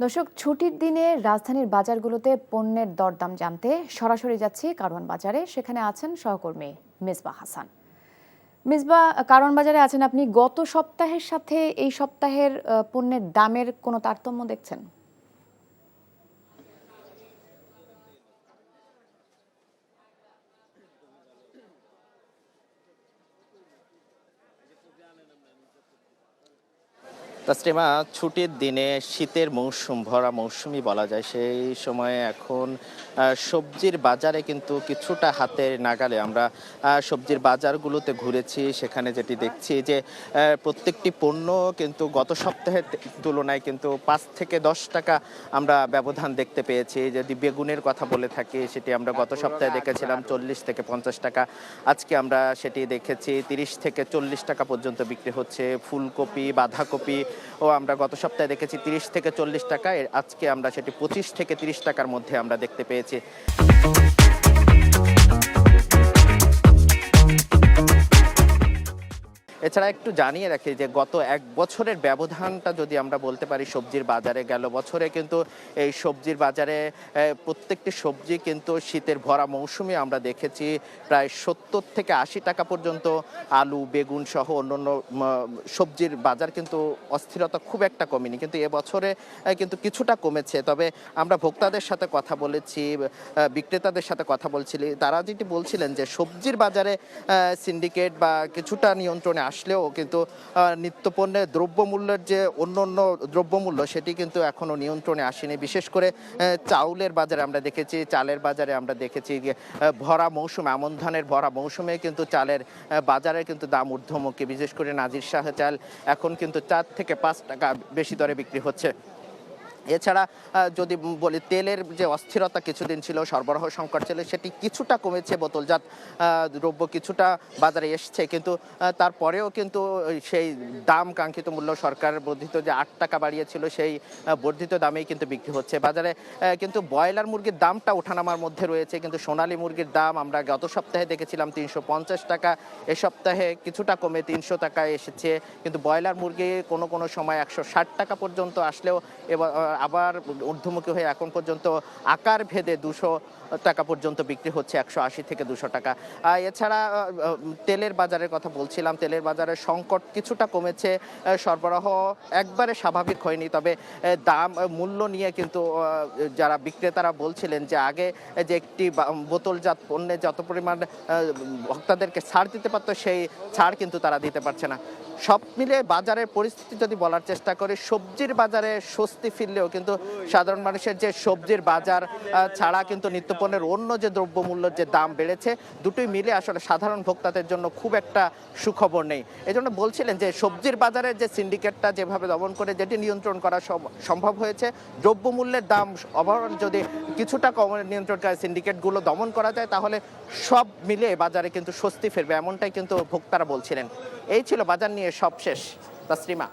দর্শক, ছুটির দিনে রাজধানীর বাজারগুলোতে পণ্যের দরদাম জানতে সরাসরি যাচ্ছি কারওয়ান বাজারে। সেখানে আছেন সহকর্মী মিসবাহ হাসান। মিসবাহ, কারওয়ান বাজারে আছেন আপনি। গত সপ্তাহের সাথে এই সপ্তাহের পণ্যের দামের কোনো তারতম্য দেখছেন? তাসলিমা, ছুটির দিনে শীতের মৌসুম ভরা মৌসুমই বলা যায়। সেই সময়ে এখন সবজির বাজারে কিন্তু কিছুটা হাতের নাগালে আমরা সবজির বাজারগুলোতে ঘুরেছি। সেখানে যেটি দেখছি যে প্রত্যেকটি পণ্য কিন্তু গত সপ্তাহের তুলনায় কিন্তু ৫ থেকে ১০ টাকা আমরা ব্যবধান দেখতে পেয়েছি। যদি বেগুনের কথা বলে থাকি, সেটি আমরা গত সপ্তাহে দেখেছিলাম ৪০ থেকে ৫০ টাকা। আজকে আমরা সেটি দেখেছি ৩০ থেকে ৪০ টাকা পর্যন্ত বিক্রি হচ্ছে। ফুলকপি, বাঁধাকপি আমরা গত সপ্তাহে দেখেছি ৩০ থেকে ৪০ টাকা। আজকে আমরা সেটি ২৫ থেকে ৩০ টাকার মধ্যে আমরা দেখতে পেয়েছি। এছাড়া একটু জানিয়ে রাখি যে গত ১ বছরের ব্যবধানটা যদি আমরা বলতে পারি সবজির বাজারে, গেল বছরে কিন্তু এই সবজির বাজারে প্রত্যেকটি সবজি কিন্তু শীতের ভরা মৌসুমে আমরা দেখেছি প্রায় ৭০ থেকে ৮০ টাকা পর্যন্ত আলু, বেগুন সহ অন্যান্য সবজির বাজার কিন্তু অস্থিরতা খুব একটা কমেনি, কিন্তু এবছরে কিন্তু কিছুটা কমেছে। তবে আমরা ভোক্তাদের সাথে কথা বলেছি, বিক্রেতাদের সাথে কথা বলছিলি, তারা যেটি বলছিলেন যে সবজির বাজারে সিন্ডিকেট বা কিছুটা নিয়ন্ত্রণে আসলেও কিন্তু নিত্যপণ্যের দ্রব্যমূল্যের যে অন্য দ্রব্যমূল্য সেটি কিন্তু এখনো নিয়ন্ত্রণে আসেনি। বিশেষ করে চাউলের বাজারে আমরা দেখেছি, চালের বাজারে আমরা দেখেছি যে ভরা মৌসুমে, আমন ধানের ভরা মৌসুমে কিন্তু চালের বাজারে কিন্তু দাম ঊর্ধ্বমুখী। বিশেষ করে নাজির শাহ চাল এখন কিন্তু ৪ থেকে ৫ টাকা বেশি দরে বিক্রি হচ্ছে। এছাড়া যদি বলি, তেলের যে অস্থিরতা কিছুদিন ছিল, সরবরাহ সংকট ছিল, সেটি কিছুটা কমেছে। বোতলজাত দ্রব্য কিছুটা বাজারে এসছে, কিন্তু তারপরেও কিন্তু সেই দাম কাঙ্ক্ষিত মূল্য, সরকার বর্ধিত যে ৮ টাকা বাড়িয়েছিল সেই বর্ধিত দামেই কিন্তু বিক্রি হচ্ছে বাজারে। কিন্তু ব্রয়লার মুরগির দামটা ওঠানামার মধ্যে রয়েছে, কিন্তু সোনালী মুরগির দাম আমরা গত সপ্তাহে দেখেছিলাম ৩৫০ টাকা, এ সপ্তাহে কিছুটা কমে ৩০০ টাকায় এসেছে। কিন্তু ব্রয়লার মুরগি কোনো সময় ১৬০ টাকা পর্যন্ত আসলেও এবার আবার ঊর্ধ্বমুখী হয়ে এখন পর্যন্ত আকার ভেদে ২০০ টাকা পর্যন্ত বিক্রি হচ্ছে, ১৮০ থেকে ২০০ টাকা। এছাড়া তেলের বাজারের কথা বলছিলাম, তেলের বাজারের সংকট কিছুটা কমেছে, সরবরাহ একবারে স্বাভাবিক হয়নি। তবে দাম মূল্য নিয়ে কিন্তু যারা বিক্রেতারা বলছিলেন যে আগে যে একটি বোতলজাত পণ্যে যত পরিমাণ ভোক্তাদেরকে ছাড় দিতে পারতো, সেই ছাড় কিন্তু তারা দিতে পারছে না। সব মিলে বাজারের পরিস্থিতি যদি বলার চেষ্টা করি, সবজির বাজারে স্বস্তি ফিরলেও কিন্তু সাধারণ মানুষের যে সবজির বাজার ছাড়া কিন্তু নিত্যপণ্যের অন্য যে দ্রব্যমূল্যের যে দাম বেড়েছে, দুটোই মিলে আসলে সাধারণ ভোক্তাদের জন্য খুব একটা সুখবর নেই। এজন্য বলছিলেন যে সবজির বাজারের যে সিন্ডিকেটটা যেভাবে দমন করে যেটি নিয়ন্ত্রণ করা সম্ভব হয়েছে, দ্রব্যমূল্যের দাম ওভারঅল যদি কিছুটা কম নিয়ন্ত্রণ করে সিন্ডিকেটগুলো দমন করা যায়, তাহলে সব মিলে বাজারে কিন্তু স্বস্তি ফিরবে, এমনটাই কিন্তু ভোক্তারা বলছিলেন। এই ছিল বাজার নিয়ে সবশেষ। তাসলিমা।